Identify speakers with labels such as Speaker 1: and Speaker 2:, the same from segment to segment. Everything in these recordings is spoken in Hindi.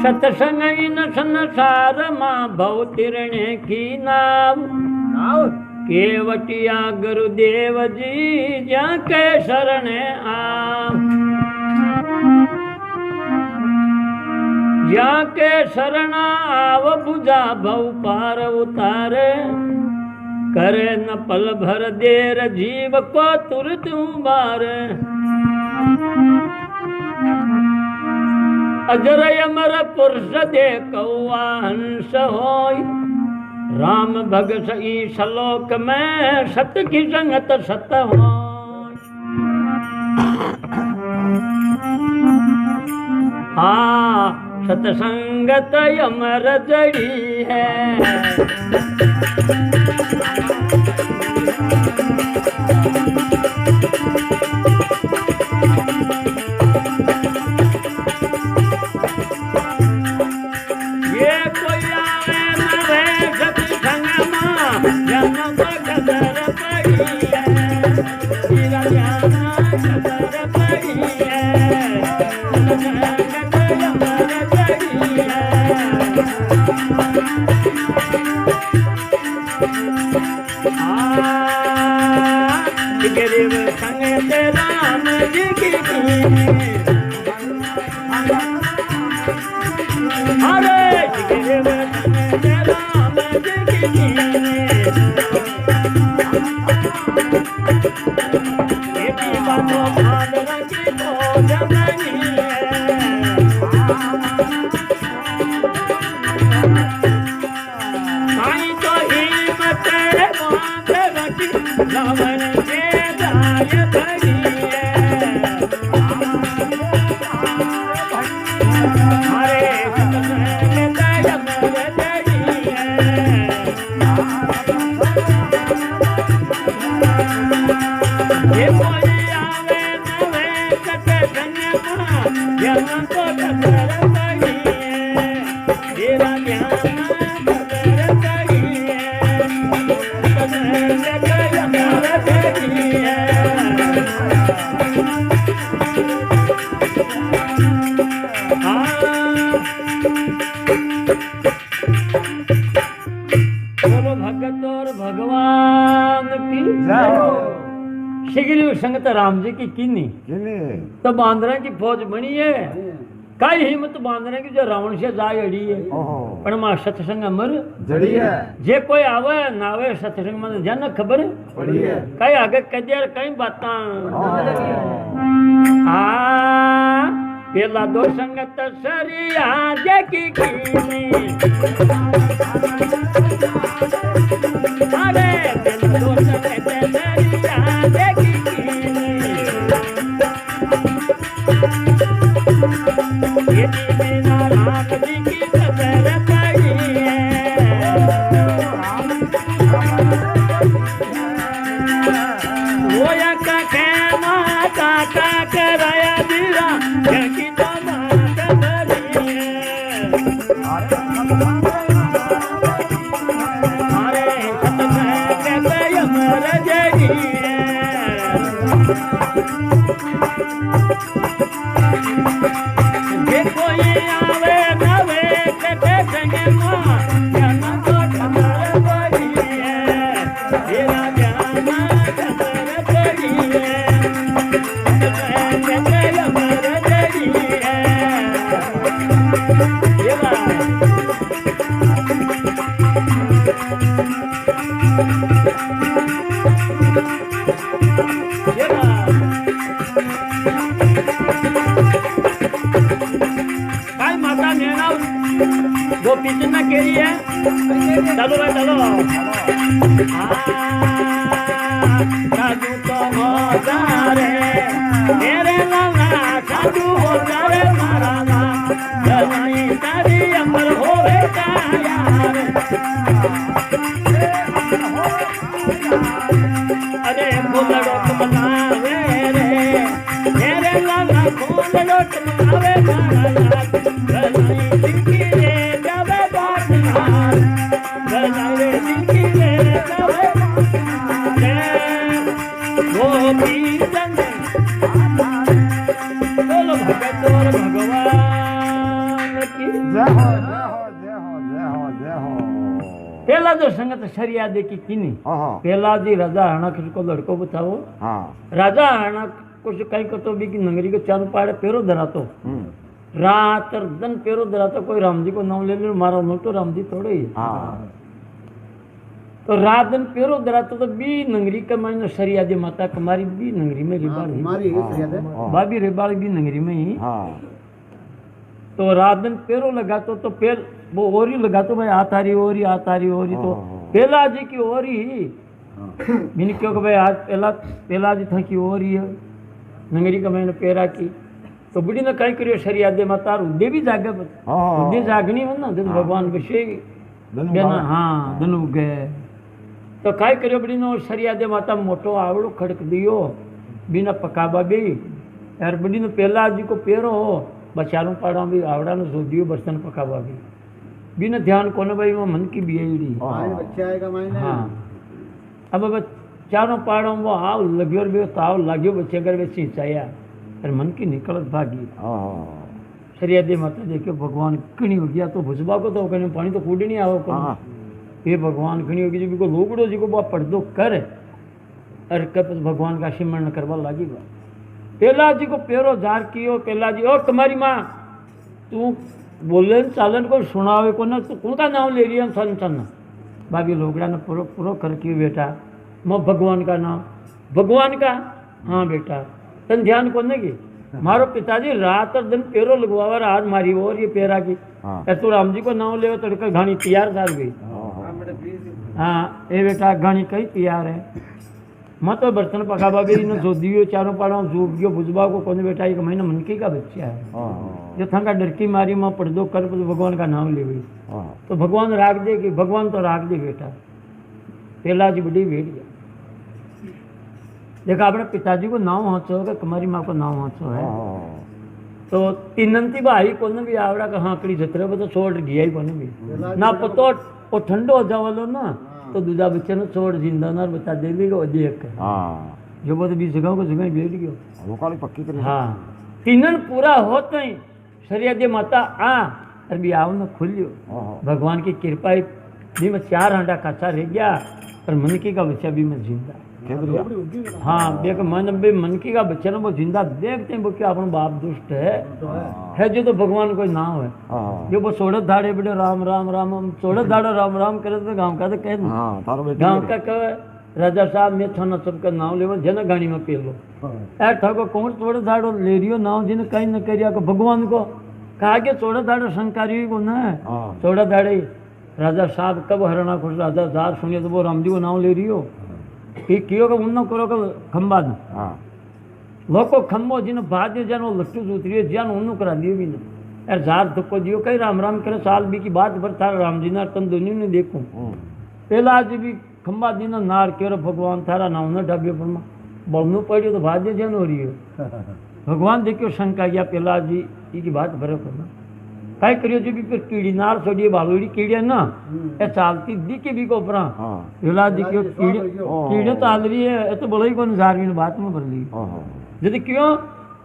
Speaker 1: सत्संग इन संसार मां भव तिरणे की नाव केवटिया गुरुदेव जी जाके शरण आम जाके शरण आव बुझा भव पार उतारे करे न पल भर देर जीव को तुरत उबारे अजर अमर पुरुष देखो हंस होय राम भगत ई श्लोक में सत की संगत सत होय हाँ सतसंगत अमर जड़ी है गरीब संग राम जी की अरे गरीब संग राम जी की बातों भाग रखी तो जमनी आई तो हिम्मत बांध रखी रावण संगत राम जी की किन्नी तो बांदरा की फौज बनी है काई हिम्मत बांदरा की जो रावण से जा अड़ी है पण मां सत्संग अमर जड़ी है जे कोई आवे ना आवे सत्संग में जन खबर पड़ी है कई आगे कदियार कई बातां पेला दो संगत सरिया जे की किन्नी अरे पेला दो संगत सरिया जे की राम जी की खबर पड़ी है वो का खेमा काका कराया दिला की तो बात बड़ी है अरे सतसंग अमर जड़ी कितना केरी है चलो भाई चलो साधु तो हो जा रे मेरे लाला साधु हो जा रे मारा जवाई तारी अमर होवे का यार अरे बोलड़ो बनावे रे मेरे लाला बोलड़ो बनावे मारा पहला जो संगत शरिया देखी किनी पहला जी राजा हरणक को लड़को बताओ राजा हरणक कुछ कहीं करतो भी की नगरी को चारों पाड़े पेरो धरातो रात और दिन पेरो धरातो कोई राम जी को नाम ले ले मारो नो तो राम जी थोड़े ही तो रात दिन पेरो धरातो तो बी नगरी का मैंने शरिया दे माता कुमारी बी नगरी में रिबाल भाभी रिबाल बी नगरी में ही तो रात दिन पेरो लगातो तो पेल वो ओरी लगातो भाई आतारी ओरी तो पेला जी की ओरी मैंने क्यों कि भाई आज पेला जी था की ओरी है नंगरी का मैंने पेरा की तो बुढ़ी ने कहीं करियो शरिया दे माता उदे भी जागे उदे जागनी हो ना दिन भगवान विषय देना हाँ धनु गए तो कहीं करियो बुढ़ी ने शरिया दे माता मोटो आवड़ो खड़क दियो बिना पकाबा गई यार बुढ़ी ने पेला जी को पेरो बचारों पाड़ा भी आवड़ा ने सो दियो बर्तन पकाबा गई बिना ध्यान कोने भाई वो मन की बियड़ी हाँ अब चारों पाड़ों वो आव लग्यो और ताव लाग्यो बच्चे कर वे सिंचाया और मन की निकलत भागी शरिया दे माता देखियो भगवान कणी हो गया तो भुजबा को तो कहीं पानी तो कूड़ नहीं आओ को ये भगवान कणी हो गई जी को लोगड़ो जी को बा पर्दो कर और कब भगवान का सिमरण करवा लागी बा पेला जी को पेरो जार कियो पेला जी और तुम्हारी माँ तू बोलन चालन को सुनावे को ना तो कौन का नाम ले रही है सन सन भाभी लोगड़ा ने पूरो पूरो कर की बेटा मैं भगवान का नाम भगवान का हाँ बेटा तन ध्यान को नहीं की मारो पिताजी रात और दिन पेरो लगवावर आज मारी और ये पेरा की तो राम जी को नाम ले तो घानी तैयार कर गई हाँ ये बेटा घानी कई तैयार है मैं तो बर्तन पकाबा भी न जो दियो चारों पाड़ों जो दियो भुजबा को कौन बेटा एक महीना मनकी का बच्चा है जो थंका डरकी मारी माँ पर्दो कर तो भगवान का नाम ले गई तो भगवान राख दे कि भगवान तो राख दे बेटा पेला जी बड़ी भेड़ गया देखा अपने पिताजी को नाम हाथो है तुम्हारी माँ को नाम हाथो है तो तीनंती भाई को भी आवड़ा का हाँकड़ी जतरे तो छोड़ गया ही कोने भी ना पतो वो ठंडो हो जावलो ना तो दूजा बच्चे ने छोड़ जिंदा ना बता दे भी को देख जो बहुत भी जगह को जगह बैठ गयो वो काली पक्की तरह हाँ तीनन पूरा होते ही शरिया दे माता आ और भी आओ न खुलियो भगवान की कृपा भी में 4 आंडा काचा रह गया और मनकी का बच्चा भी मैं जिंदा हाँ देख मनकी का बच्चा ना वो जिंदा देखते हैं वो क्या अपना बाप दुष्ट है जो तो भगवान कोई नाम है जो वो सोड़त धाड़े बड़े राम राम राम सोड़त धाड़ो राम राम करे तो गाँव का तो कह गाँव का कहे राजा साहब मैं थाना सबका नाम ले जन गाड़ी में पे लो यार थको कौन सोड़त धाड़ो ले रियो नाम जिन्हें कहीं न करिया को भगवान को कहा कि सोड़त धाड़ो शंकारी को न सोड़त धाड़े राजा साहब कब हरणा खुश राजा साहब सुनिए तो वो राम जी को नाम ले रही हो कियो का उन्नो करो का खंबा ना लोको खंबो जिन बाद जन वो लट्टू सूतरी जन उन्नो करा दियो भी ना यार जार धक्को दियो कई राम राम करे साल भी की बात भर थारा राम जी ना तन दुनिया ने देखो पहला आज भी खंबा जी ना नार केरो भगवान थारा नाम न ढाबियो पर बोलनो पड़ियो तो बाद जन हो रही हो भगवान देखियो शंका गया पहला जी की बात भरे करना कई करियो जी भी फिर कीड़ी नार छोड़िए बालूड़ी कीड़े ना ये चालती दी के भी को परा पहला जी क्यों कीड़े चाल रही है तो बोलो ही कौन जारवीन बात में भर ली यदि क्यों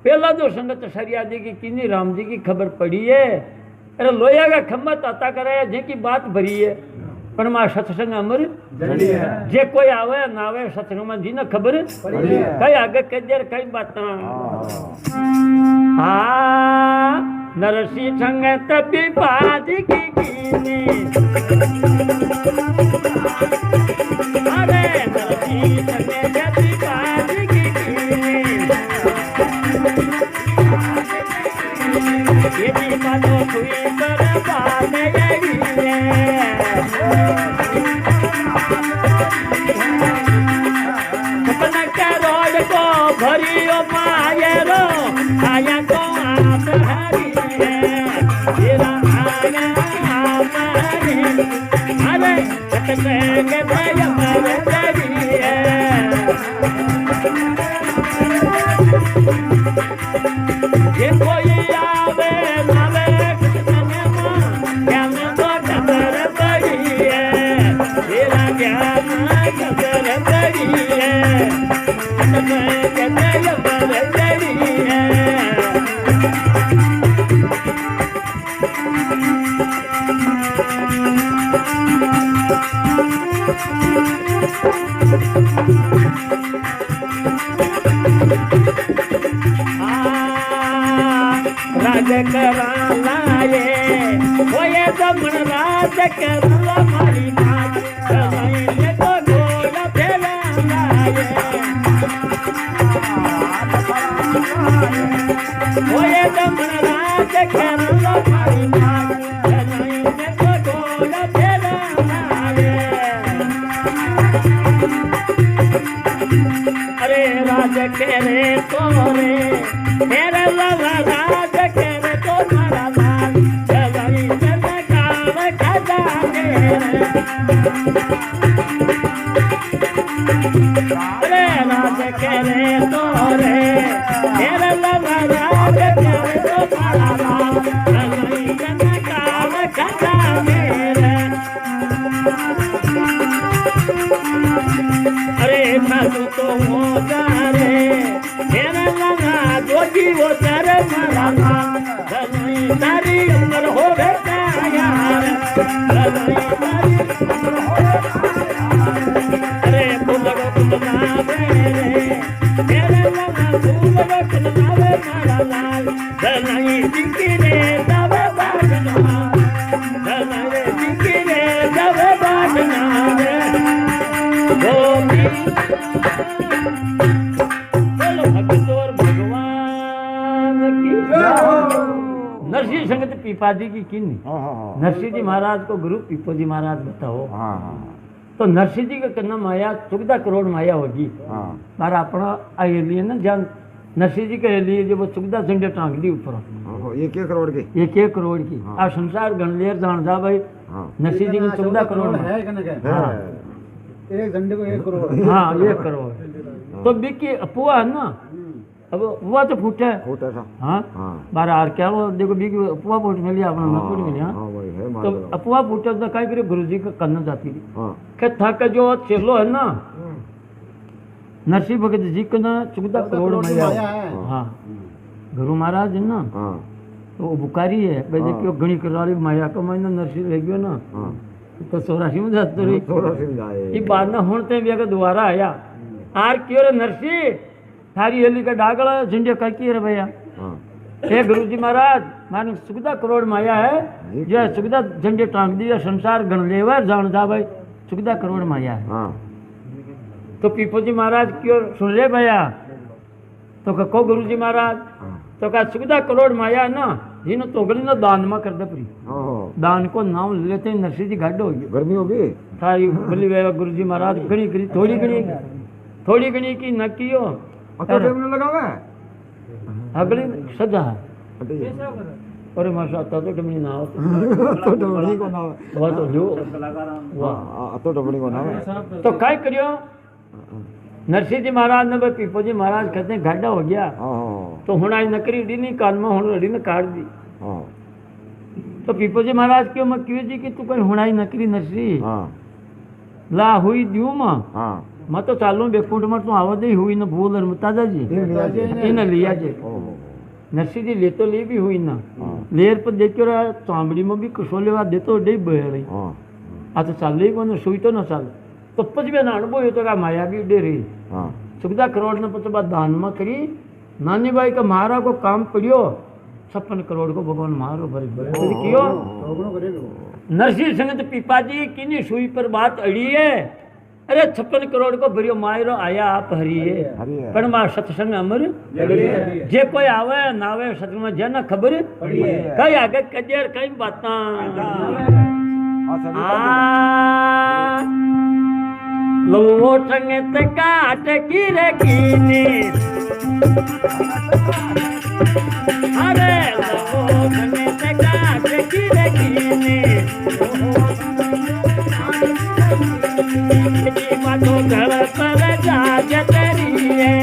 Speaker 1: पहला जो संगत शरिया जी की किन्नी राम जी की खबर पड़ी है अरे लोया का खम्बा ताता कराया जे की बात भरी है पर मां सत्संग अमर जे कोई आवे ना आवे सत्संग में जी ना खबर कई आगे कई कई बात नरसी संगत विपाद की कीनी अरे नरसी संगत विपाद की कीनी ये विपाद हुई पर बात यही है सपना का रोड को भरियो मायरो आया को आप हरी तेरा आया हमारे अरे के भाई हमारे तेरी है ये कोई आवे नावे कृष्ण ज्ञान तो खबर पड़ी है तेरा ज्ञान खबर पड़ी है के भाई हमारे तेरी है लाए होए दमन राज करला मारी नाच सजाए तो घोड़ा फेला लाए होए दमन राज करला मारी नाच सजाए तो घोड़ा फेला लाए अरे राज करे तोरे मेरे लला राज करे तो मारा लाल सजाई जन काल खजाने अरे राज करे तोरे मेरे लला राज करे तो मारा लाल सजाई जन काल खजाने अरे सासू तो हो जा रे मेरा लगा जोगी वो तेरे मारा सजाई तारी उम्र हो बेटा यार सजाई तारी उम्र हो अरे फूलड़ो फुलनावे रे मेरे लगा फूलड़ो फुलनावे मारा लाल सजाई जिंकी रे दवे बाजना सजाई जिंकी रे दवे बाजना रे बोलो भगतोर भगवान की नरसिंह संगत पीपाजी की किन्नी नरसिंह जी महाराज को गुरु पीपो जी महाराज बताओ तो नरसिंह जी का करना माया 14 करोड़ माया होगी मारा अपना आये लिए ना जान नरसिंह जी के लिए जो वो 14 झंडे टांग दी ऊपर
Speaker 2: 1 करोड़ की
Speaker 1: 1 करोड़ की आ संसार गणलेर जान जा भाई नरसिंह जी ने 14 करोड़
Speaker 3: है एक झंडे को 1 करोड़
Speaker 1: हाँ 1 करोड़ तो बिकी अपुआ है ना अब हुआ तो फूटा
Speaker 2: था
Speaker 1: हाँ बारह हार क्या वो देखो बिकी अपुआ फूट मिली अपना नकुट मिली हाँ तो अपुआ फूटा तो क्या करे गुरु जी का करना चाहती थी कि थक जो चेलो है ना नरसिंह भगत जी को ना 14 करोड़ माया हाँ गुरु महाराज है ना तो वो बुकारी है भाई देखियो घनी कराली माया का महीना नरसिंह रह गयो ना तो 84 में जाते रही ये बाद में होते भी अगर दोबारा आया आर क्यों रे नरसिंह थारी हेली का डागला झंडे का की रे भैया हे गुरुजी महाराज माने 14 करोड़ माया है जो 14 झंडे टांग दिया संसार गण लेवर जान जा भाई 14 करोड़ माया है तो पीपो जी महाराज क्यों सुन रहे भैया तो को गुरुजी महाराज तो का 14 करोड़ माया है ना जिन तो गली ना दान में कर दे परी दान को नाम लेते ही नरसिंह जी गाड्डो होगी
Speaker 2: गर्मी होगी
Speaker 1: सारी बली वेला गुरुजी महाराज गणी करी थोड़ी गणी की न कियो
Speaker 2: लगावे
Speaker 1: अगली सजा अरे माशा तो डमनी ना हो
Speaker 2: तो डबड़ी को ना
Speaker 1: वो तो जो
Speaker 2: वाह तो डबड़ी को ना
Speaker 1: तो काय करियो नरसिंह जी महाराज ने भाई पीपो जी महाराज कहते हैं गाड्डा हो गया तो हुण आई नकरी डी नहीं कान में हुण रड़ी ने काट दी तो पीपो जी महाराज क्यों मैं क्यों जी कि तू कोई हुणाई नकरी नरसिंह ला हुई दियो मैं तो चालू बेकुंठ में तू आवा दे हुई न भूल और ताजा जी इन लिया जे नरसिंह जी ले तो ले भी हुई ना लेर पर देखो रहा चामड़ी में भी कसोले वा दे तो डे बह रही आ तो चाल ही को सुई तो न चाल तो पच भी नानबो ये तो का माया भी डे रही 14 करोड़ ने पच बात दान में करी नानी बाई का महारा को काम पड़ियो 56 करोड़ को भगवान मारो भरी क्यों नरसिंह संगत पीपाजी किनी सुई पर बात अड़ी है अरे 56 करोड़ को भरियो मायरो आया आप हरिये पण मां सत्संग अमर जे कोई आवे नावे सत्संग में जे ना खबर कई आगे कजेर कई बाता लो संगत काट की रे कीनी अरे लो संगत काट की रे कीनी तो घर पर जाग तेरी है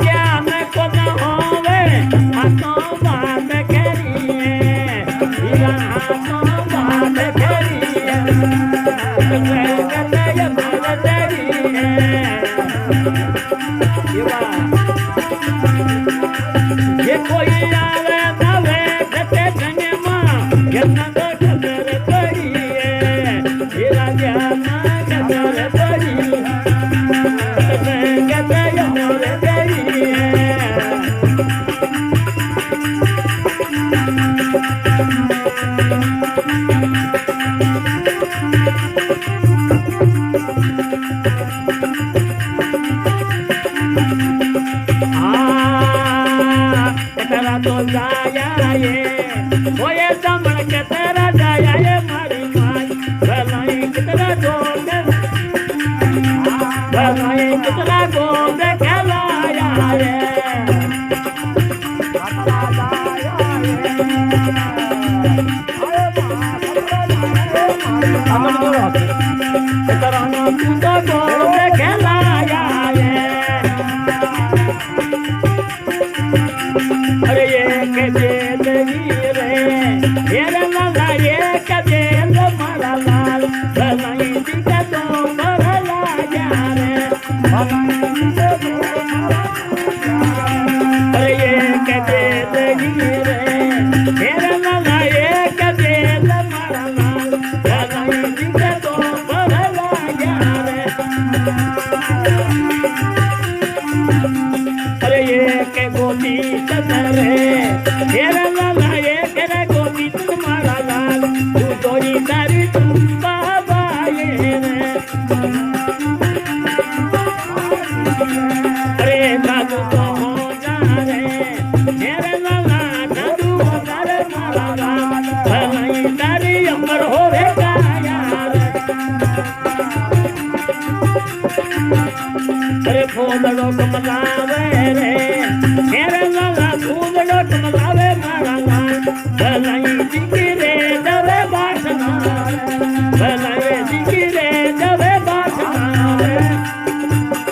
Speaker 1: ज्ञान को न होवे हाथों बात करी है हाथों बात करी है ये कोई आवे नवे गते गने मां ज्ञान तो खबर पड़ी है तेरा ज्ञान खबर पड़ी गते गते जाया ये होए समण के तेरा जाया ये मारी माई भलाई कितना गोद भलाई कितना गोद खेलाया रे अमन बोलो तेरा नाम तो गोद खेलाया रे अरे ये के देवी रे तेरा लाला ये के देव मारा लाल भलाई जी का तो भला जा रे अरे ये के देवी रे तेरा लाला ये के देव मारा लाल भलाई जी का तो भला जा रे अरे ये के गोपी चंद्रे तेरा लाला ये के गोपी तुम्हारा लाल तू तोरी तारी तुम बाबा ये रे अरे दादू तो हो जा रे तेरा लाला दादू हो जा रे मारा लाल भलाई तारी अमर हो रे गाया रे अरे फूलड़ो कमलावे रे तेरे लाला फूलड़ो कमलावे मारा लाल भलाई जिगिरे दवे बासना भलाई जिगिरे दवे बासना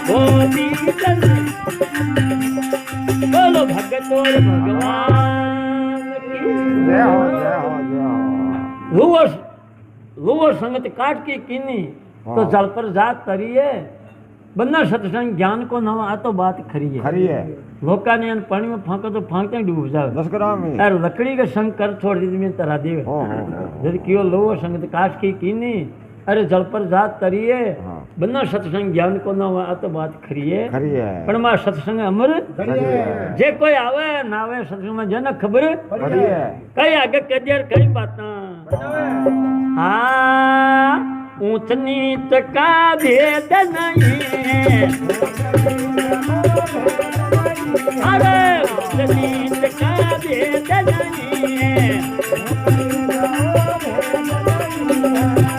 Speaker 1: गोपी चंद बोलो भगत और भगवान की
Speaker 2: जय हो जय हो जय हो
Speaker 1: वो संगत काट की कीनी तो जल पर जात करिए बन्ना सत्संग ज्ञान को नवा आ तो बात खरी है लोका ने पानी में फांको तो फांकते ही डूब जाओ
Speaker 2: 10 ग्राम में
Speaker 1: यार लकड़ी का संग कर छोड़ दी में तरा देवे जब कियो लो संगत काश की कीनी अरे जल पर जात करिए बन्ना सत्संग ज्ञान को नवा आ तो बात खरी है पण मा सत्संग अमर जे कोई आवे ना आवे सत्संग में जन खबर कई आगे कदियर कई बाता हाँ ऊंच नीच का भेद नहीं अरे ऊंच नीच का भेद नहीं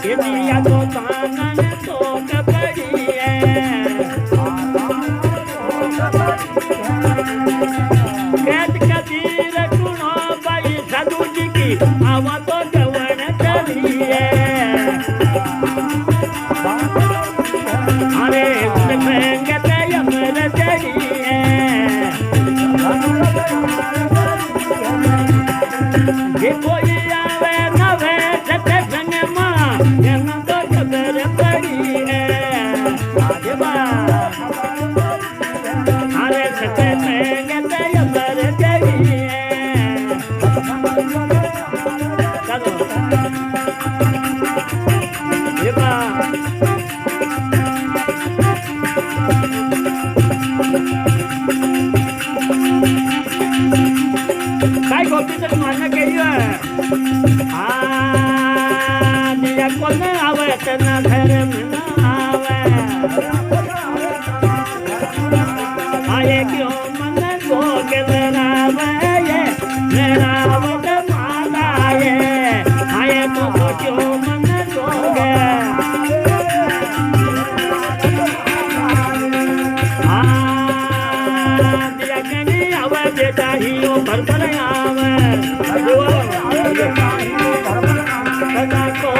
Speaker 1: ये दिया तो तानन तो कपड़ी है कैद कबीर गुणो भाई साधु जी की आवा तो जवन चली है अरे महंगत अमर चढ़िए ये कोई आवे नवे सत्संग मां जन तो खबर पड़ी है अरे सत्य महंगत अमर चढ़िए चलो ये काय गोपी तक मानना कहियो दिया कोन आवे तना घर में ना आवे आए क्यों मन को के रावे ये मेरा वट माला ये आए तो क्यों मन को गे दिया कनी आवे बेटा ही ओ पर आवे तना को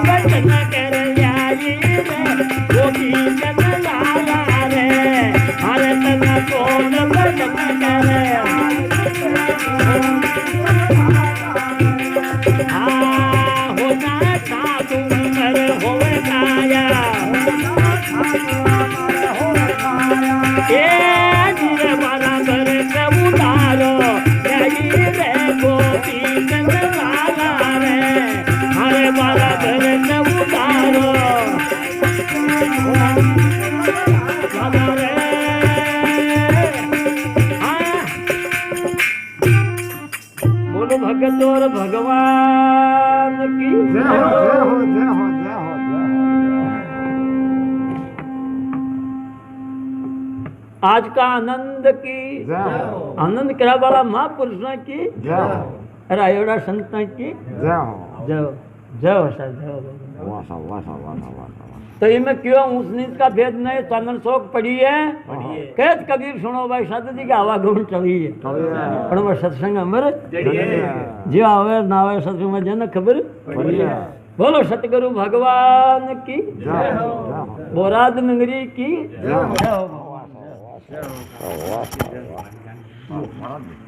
Speaker 1: बचन कर आई रे गोपी जन लाला रे अरे तना को बचन कर हो ना साधु मर होवे काया ए जीरे बराबर प्रभु तारो यही रे गोपी जन लाला रे अरे बराबर प्रभु तारो बाबा रे बोलो भगत और भगवान की
Speaker 2: जय हो जय हो जय हो जय हो
Speaker 1: आज का आनंद की
Speaker 2: जय हो
Speaker 1: आनंद करा वाला महापुरुषों की
Speaker 2: जय हो
Speaker 1: रायोड़ा संतों की
Speaker 2: जय हो
Speaker 1: जय हो जय हो सर जय हो
Speaker 2: वाह वाह वाह
Speaker 1: तो इनमें क्यों ऊंच नीच का भेद नहीं चांदन शोक पड़ी है कहत कबीर सुनो भाई सत जी के आवागमन चली है पण वो सत्संग अमर जो आवे ना आवे सत्संग में जन खबर बोलो सतगुरु भगवान की
Speaker 2: जय हो
Speaker 1: बोराद नगरी की
Speaker 2: जय हो
Speaker 1: जय हो
Speaker 2: वाह वाह वाह